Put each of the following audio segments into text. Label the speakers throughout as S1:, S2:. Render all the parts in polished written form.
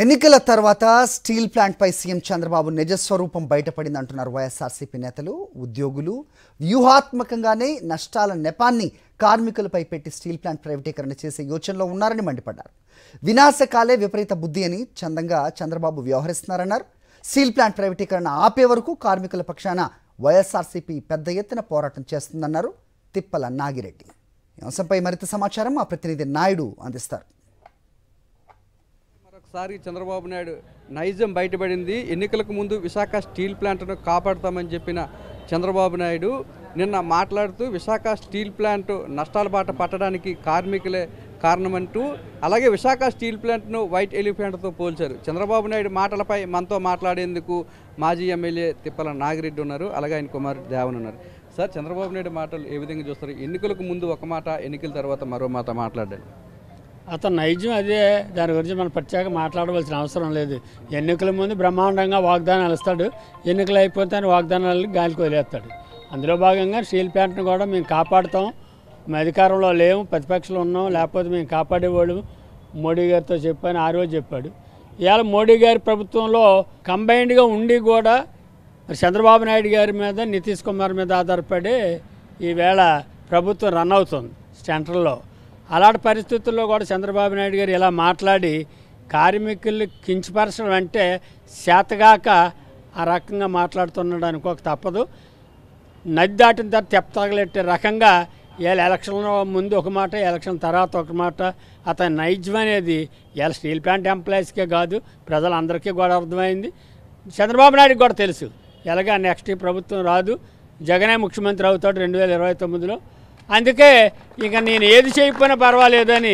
S1: ఎన్నికల తర్వాత steel plant పై CM Chandrababu నిజస్వరూపం బయటపడిందంటున్నారు వైఎస్ఆర్సీపీ నేతలు. ఉద్యోగులు వ్యూహాత్మకంగానే నష్టాల నెపాన్ని కార్మికులపై పెట్టి స్టీల్ ప్లాంట్ ప్రైవేటీకరణ చేసే యోచనలో ఉన్నారని మండిపడ్డారు. వినాశకాలే విపరీత బుద్ధి అని చందంగా చంద్రబాబు వ్యవహరిస్తున్నారన్నారు. స్టీల్ ప్లాంట్ ప్రైవేటీకరణ ఆపే వరకు కార్మికుల పక్షాన వైఎస్ఆర్సీపీ పెద్ద ఎత్తున పోరాటం చేస్తుందన్నారు తిప్పల నాగిరెడ్డి. ఈ అంశంపై మరింత సమాచారం మా ప్రతినిధి నాయుడు అందిస్తారు.
S2: మరొకసారి చంద్రబాబు నాయుడు నైజం బయటపడింది. ఎన్నికలకు ముందు విశాఖ స్టీల్ ప్లాంట్ను కాపాడుతామని చెప్పిన చంద్రబాబు నాయుడు నిన్న మాట్లాడుతూ విశాఖ స్టీల్ ప్లాంట్ నష్టాల బాట పట్టడానికి కార్మికులే కారణమంటూ, అలాగే విశాఖ స్టీల్ ప్లాంట్ను వైట్ ఎలిఫెంట్తో పోల్చారు. చంద్రబాబు నాయుడు మాటలపై మనతో మాట్లాడేందుకు మాజీ ఎమ్మెల్యే తిప్పల నాగిరెడ్డి ఉన్నారు, అలాగే ఆయన కుమారుడు దేవన్ ఉన్నారు. సార్, చంద్రబాబు నాయుడు మాటలు ఏ విధంగా చూస్తారు? ఎన్నికలకు ముందు ఒక మాట, ఎన్నికల తర్వాత మరో మాట మాట్లాడారు.
S3: అతను నైజం అదే. దాని గురించి మనం ప్రత్యేక మాట్లాడవలసిన అవసరం లేదు. ఎన్నికల ముందు బ్రహ్మాండంగా వాగ్దానాలు ఇస్తాడు, ఎన్నికలు అయిపోతే వాగ్దానాలను గాలికి వదిలేస్తాడు. అందులో భాగంగా స్టీల్ ప్లాంట్ను కూడా మేము కాపాడుతాం, మేము అధికారంలో లేము, ప్రతిపక్షంలో ఉన్నాం, లేకపోతే మేము కాపాడేవాళ్ళు మోడీ గారితో చెప్పని ఆ రోజు చెప్పాడు. ఇవాళ మోడీ గారి ప్రభుత్వంలో కంబైన్డ్గా ఉండి కూడా చంద్రబాబు నాయుడు గారి మీద, నితీష్ కుమార్ మీద ఆధారపడి ఈవేళ ప్రభుత్వం రన్ అవుతుంది సెంట్రల్లో. అలాంటి పరిస్థితుల్లో కూడా చంద్రబాబు నాయుడు గారు ఇలా మాట్లాడి కార్మికులు కించపరచడం అంటే చేతగాక ఆ రకంగా మాట్లాడుతున్నాడు అనుకోక తప్పదు. నది దాటిన తర్వాత తెప్పతగలెట్టే రకంగా ఇవాళ ఎలక్షన్ల ముందు ఒక మాట, ఎలక్షన్ తర్వాత ఒక మాట. అతని నైజం అనేది ఇవాళ స్టీల్ ప్లాంట్ ఎంప్లాయీస్కే కాదు, ప్రజలందరికీ కూడా అర్థమైంది. చంద్రబాబు నాయుడుకి కూడా తెలుసు ఎలాగా నెక్స్ట్ ప్రభుత్వం రాదు, జగనే ముఖ్యమంత్రి అవుతాడు 2029లో. అందుకే ఇక నేను ఏది చేయకపోయినా పర్వాలేదని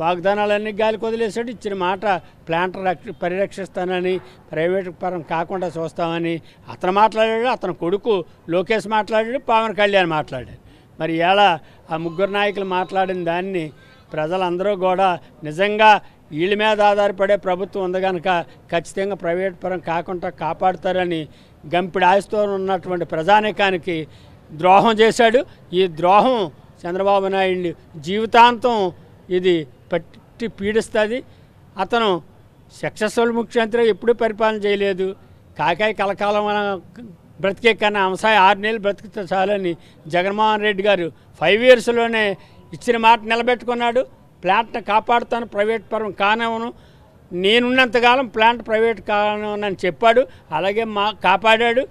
S3: వాగ్దానాలన్నీ గాలికి వదిలేసాడు. ఇచ్చిన మాట ప్లాంట్ పరిరక్షిస్తానని, ప్రైవేట్ పరం కాకుండా చూస్తామని అతను మాట్లాడాడు. అతని కొడుకు లోకేష్ మాట్లాడాడు, పవన్ కళ్యాణ్ మాట్లాడాడు. మరి ఇలా ఆ ముగ్గురు నాయకులు మాట్లాడిన దాన్ని ప్రజలందరూ కూడా నిజంగా వీళ్ళ మీద ఆధారపడే ప్రభుత్వం ఉంది కనుక ఖచ్చితంగా ప్రైవేట్ పరం కాకుండా కాపాడుతారని గంపిడి ఆశతో ఉన్నటువంటి ప్రజానీకానికి ద్రోహం చేశాడు. ఈ ద్రోహం చంద్రబాబు నాయుడు జీవితాంతం ఇది పట్టి పీడిస్తుంది. అతను సక్సెస్ఫుల్ ముఖ్యమంత్రి ఎప్పుడూ పరిపాలన చేయలేదు. కాకాయ కలకాలం బ్రతికే కన్నా అంశాయి 6 నెలలు బ్రతికితే చాలని జగన్మోహన్ రెడ్డి గారు 5 ఇయర్స్లోనే ఇచ్చిన మాట నిలబెట్టుకున్నాడు. ప్లాంట్ని కాపాడుతాను, ప్రైవేట్ పరం కానివ్వను, నేనున్నంతకాలం ప్లాంట్ ప్రైవేట్ కానివ్వనని చెప్పాడు. అలాగే కాపాడాడు.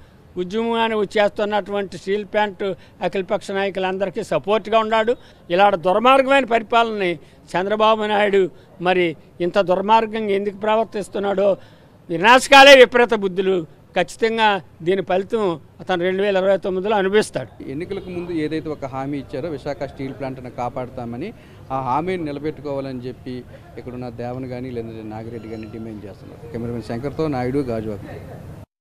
S3: ఉద్యమాన్ని చేస్తున్నటువంటి స్టీల్ ప్లాంట్ అఖిలపక్ష నాయకులందరికీ సపోర్ట్గా ఉన్నాడు. ఇలాంటి దుర్మార్గమైన పరిపాలనని చంద్రబాబు నాయుడు మరి ఇంత దుర్మార్గంగా ఎందుకు ప్రవర్తిస్తున్నాడో, వినాశకాలే విపరీత బుద్ధులు. ఖచ్చితంగా దీని ఫలితం అతను 2029లో అనుభవిస్తాడు.
S2: ఎన్నికలకు ముందు ఏదైతే ఒక హామీ ఇచ్చారో విశాఖ స్టీల్ ప్లాంట్ను కాపాడుతామని, ఆ హామీని నిలబెట్టుకోవాలని చెప్పి ఇక్కడున్న దేవన్ కానీ లేదా నాగిరెడ్డి కానీ డిమాండ్ చేస్తున్నారు. కెమెరామెన్ శంకర్తో నాయుడు, గాజువాక.